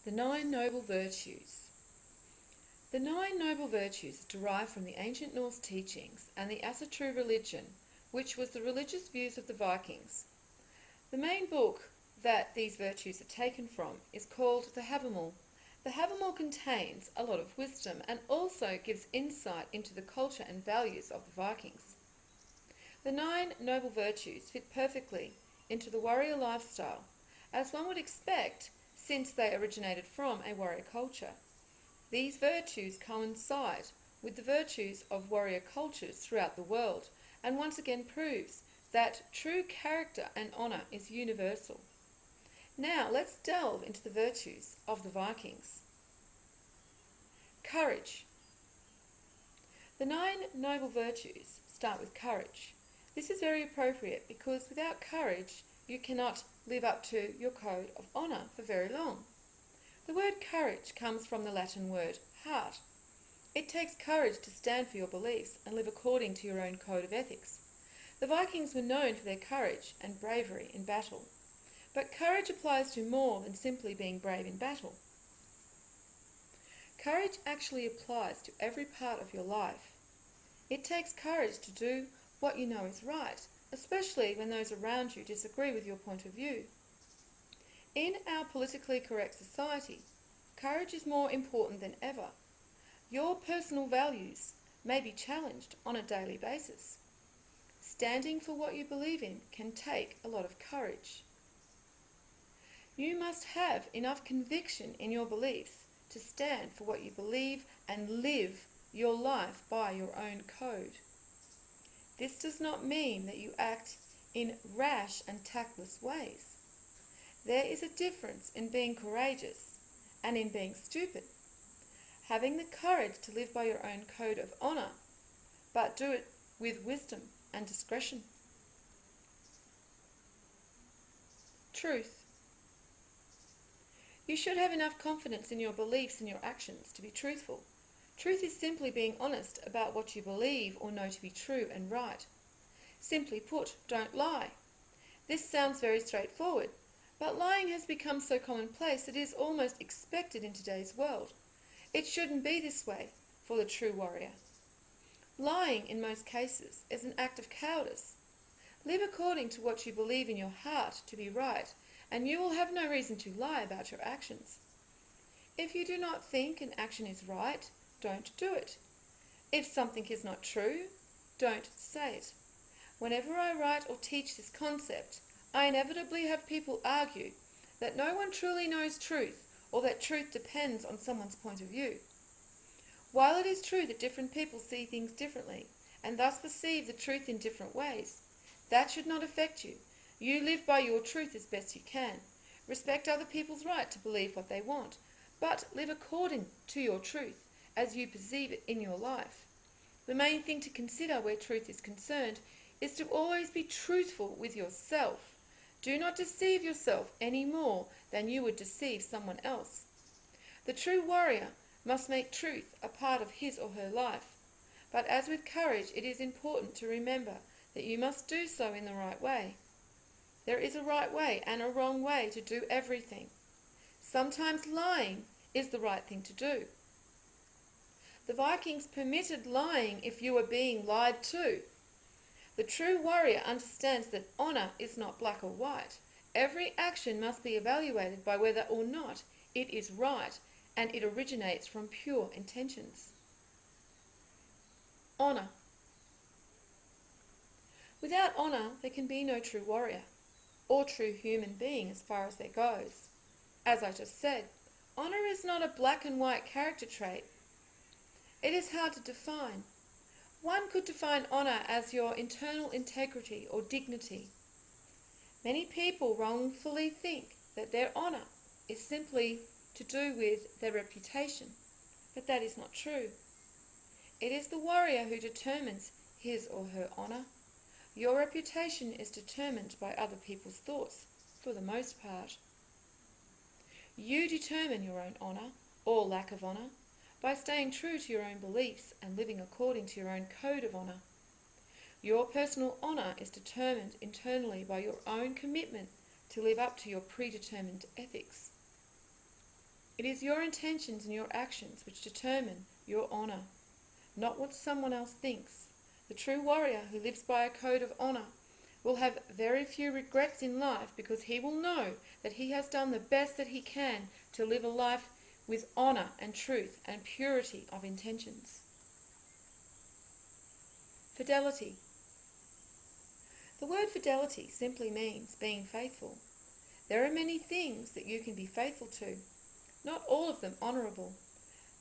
The Nine Noble Virtues. The Nine Noble Virtues derive from the ancient Norse teachings and the Asatru religion, which was the religious views of the Vikings. The main book that these virtues are taken from is called the Havamal. The Havamal contains a lot of wisdom and also gives insight into the culture and values of the Vikings. The Nine Noble Virtues fit perfectly into the warrior lifestyle, as one would expect since they originated from a warrior culture. These virtues coincide with the virtues of warrior cultures throughout the world, and once again proves that true character and honour is universal. Now let's delve into the virtues of the Vikings. Courage. The Nine Noble Virtues start with courage. This is very appropriate because without courage you cannot live up to your code of honour for very long. The word courage comes from the Latin word heart. It takes courage to stand for your beliefs and live according to your own code of ethics. The Vikings were known for their courage and bravery in battle. But courage applies to more than simply being brave in battle. Courage actually applies to every part of your life. It takes courage to do what you know is right, especially when those around you disagree with your point of view. In our politically correct society, courage is more important than ever. Your personal values may be challenged on a daily basis. Standing for what you believe in can take a lot of courage. You must have enough conviction in your beliefs to stand for what you believe and live your life by your own code. This does not mean that you act in rash and tactless ways. There is a difference in being courageous and in being stupid. Having the courage to live by your own code of honour, but do it with wisdom and discretion. Truth. You should have enough confidence in your beliefs and your actions to be truthful. Truth is simply being honest about what you believe or know to be true and right. Simply put, don't lie. This sounds very straightforward, but lying has become so commonplace that it is almost expected in today's world. It shouldn't be this way for the true warrior. Lying, in most cases, is an act of cowardice. Live according to what you believe in your heart to be right, and you will have no reason to lie about your actions. If you do not think an action is right, don't do it. If something is not true, don't say it. Whenever I write or teach this concept, I inevitably have people argue that no one truly knows truth or that truth depends on someone's point of view. While it is true that different people see things differently and thus perceive the truth in different ways, that should not affect you. You live by your truth as best you can. Respect other people's right to believe what they want, but live according to your truth as you perceive it in your life. The main thing to consider where truth is concerned is to always be truthful with yourself. Do not deceive yourself any more than you would deceive someone else. The true warrior must make truth a part of his or her life. But as with courage, it is important to remember that you must do so in the right way. There is a right way and a wrong way to do everything. Sometimes lying is the right thing to do. The Vikings permitted lying if you were being lied to. The true warrior understands that honour is not black or white. Every action must be evaluated by whether or not it is right and it originates from pure intentions. Honour. Without honour, there can be no true warrior or true human being as far as there goes. As I just said, honour is not a black and white character trait. It is hard to define. One could define honour as your internal integrity or dignity. Many people wrongfully think that their honour is simply to do with their reputation, but that is not true. It is the warrior who determines his or her honour. Your reputation is determined by other people's thoughts, for the most part. You determine your own honour, or lack of honour, by staying true to your own beliefs and living according to your own code of honour. Your personal honour is determined internally by your own commitment to live up to your predetermined ethics. It is your intentions and your actions which determine your honour, not what someone else thinks. The true warrior who lives by a code of honour will have very few regrets in life, because he will know that he has done the best that he can to live a life with honour and truth and purity of intentions. Fidelity. The word fidelity simply means being faithful. There are many things that you can be faithful to, not all of them honourable.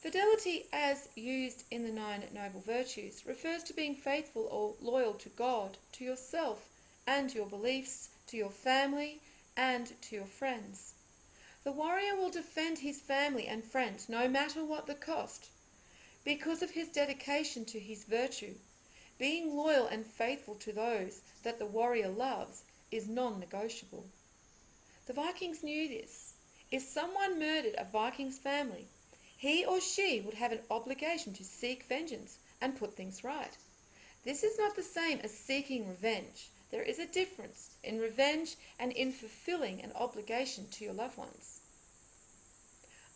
Fidelity, as used in the 9 Noble Virtues, refers to being faithful or loyal to God, to yourself and your beliefs, to your family and to your friends. The warrior will defend his family and friends no matter what the cost, because of his dedication to his virtue. Being loyal and faithful to those that the warrior loves is non-negotiable. The Vikings knew this. If someone murdered a Viking's family, he or she would have an obligation to seek vengeance and put things right. This is not the same as seeking revenge. There is a difference in revenge and in fulfilling an obligation to your loved ones.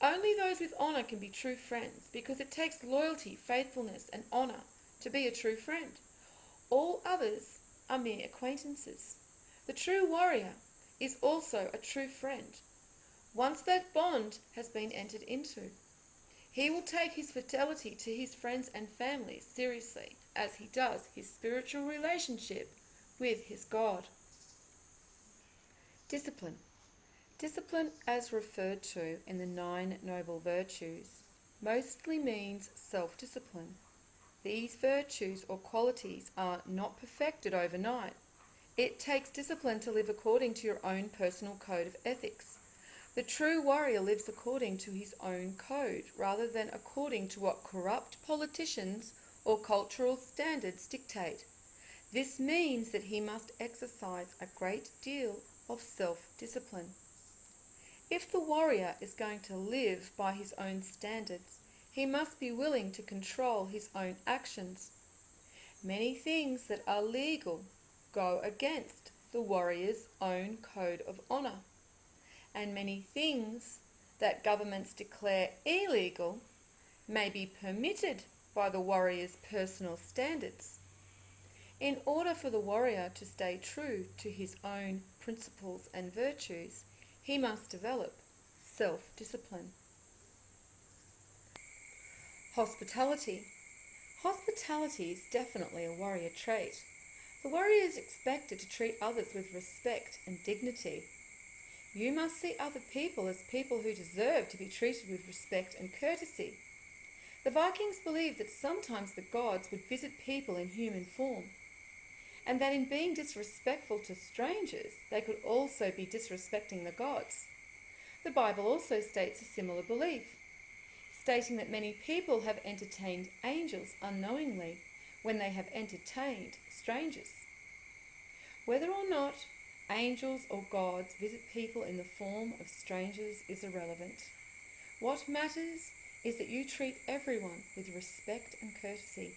Only those with honour can be true friends, because it takes loyalty, faithfulness and honour to be a true friend. All others are mere acquaintances. The true warrior is also a true friend, once that bond has been entered into. He will take his fidelity to his friends and family seriously, as he does his spiritual relationship with his God. Discipline. Discipline, as referred to in the 9 Noble Virtues, mostly means self-discipline. These virtues or qualities are not perfected overnight. It takes discipline to live according to your own personal code of ethics. The true warrior lives according to his own code, rather than according to what corrupt politicians or cultural standards dictate. This means that he must exercise a great deal of self-discipline. If the warrior is going to live by his own standards, he must be willing to control his own actions. Many things that are legal go against the warrior's own code of honour, and many things that governments declare illegal may be permitted by the warrior's personal standards. In order for the warrior to stay true to his own principles and virtues, he must develop self-discipline. Hospitality. Hospitality is definitely a warrior trait. The warrior is expected to treat others with respect and dignity. You must see other people as people who deserve to be treated with respect and courtesy. The Vikings believed that sometimes the gods would visit people in human form, and that in being disrespectful to strangers, they could also be disrespecting the gods. The Bible also states a similar belief, stating that many people have entertained angels unknowingly when they have entertained strangers. Whether or not angels or gods visit people in the form of strangers is irrelevant. What matters is that you treat everyone with respect and courtesy.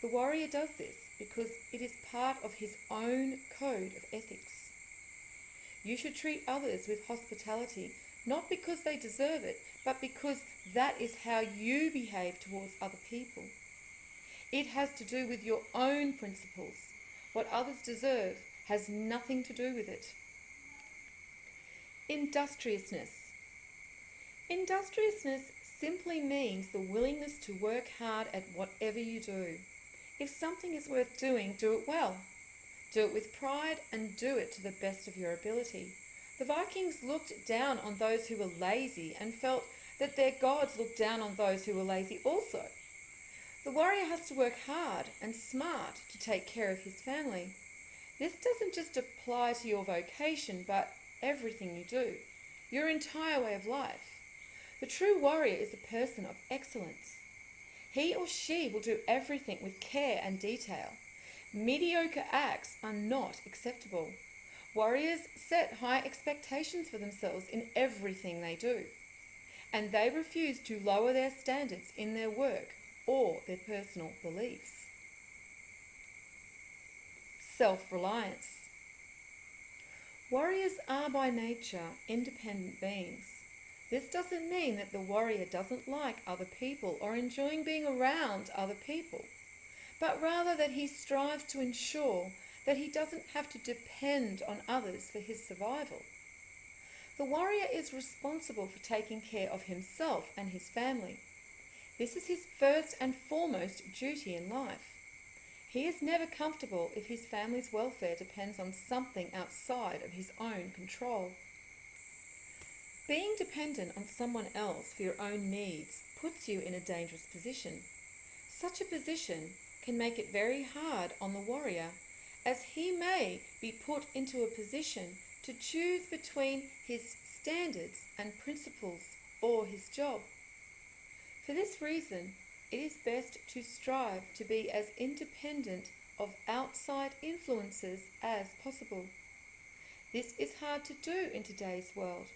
The warrior does this because it is part of his own code of ethics. You should treat others with hospitality, not because they deserve it, but because that is how you behave towards other people. It has to do with your own principles. What others deserve has nothing to do with it. Industriousness. Industriousness simply means the willingness to work hard at whatever you do. If something is worth doing, do it well. Do it with pride and do it to the best of your ability. The Vikings looked down on those who were lazy and felt that their gods looked down on those who were lazy also. The warrior has to work hard and smart to take care of his family. This doesn't just apply to your vocation, but everything you do, your entire way of life. The true warrior is a person of excellence. He or she will do everything with care and detail. Mediocre acts are not acceptable. Warriors set high expectations for themselves in everything they do, and they refuse to lower their standards in their work or their personal beliefs. Self-reliance. Warriors are by nature independent beings. This doesn't mean that the warrior doesn't like other people or enjoying being around other people, but rather that he strives to ensure that he doesn't have to depend on others for his survival. The warrior is responsible for taking care of himself and his family. This is his first and foremost duty in life. He is never comfortable if his family's welfare depends on something outside of his own control. Being dependent on someone else for your own needs puts you in a dangerous position. Such a position can make it very hard on the warrior, as he may be put into a position to choose between his standards and principles or his job. For this reason, it is best to strive to be as independent of outside influences as possible. This is hard to do in today's world.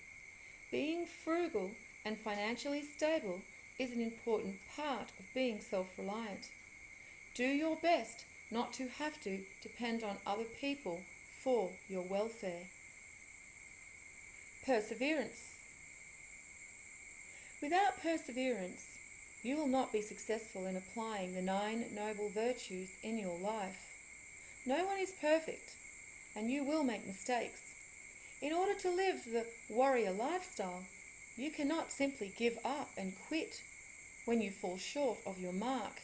Being frugal and financially stable is an important part of being self-reliant. Do your best not to have to depend on other people for your welfare. Perseverance. Without perseverance, you will not be successful in applying the 9 noble virtues in your life. No one is perfect, and you will make mistakes. In order to live the warrior lifestyle, you cannot simply give up and quit when you fall short of your mark.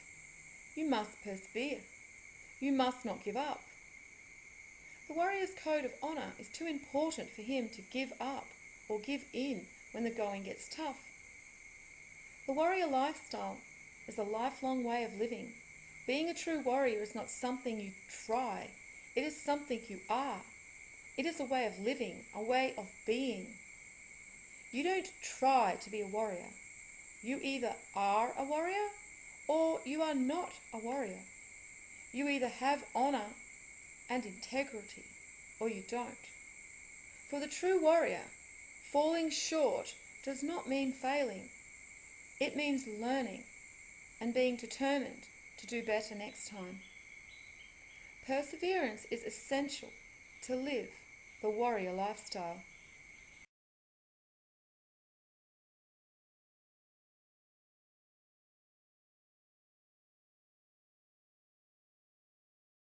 You must persevere. You must not give up. The warrior's code of honour is too important for him to give up or give in when the going gets tough. The warrior lifestyle is a lifelong way of living. Being a true warrior is not something you try. It is something you are. It is a way of living, a way of being. You don't try to be a warrior. You either are a warrior or you are not a warrior. You either have honour and integrity or you don't. For the true warrior, falling short does not mean failing. It means learning and being determined to do better next time. Perseverance is essential to live the warrior lifestyle.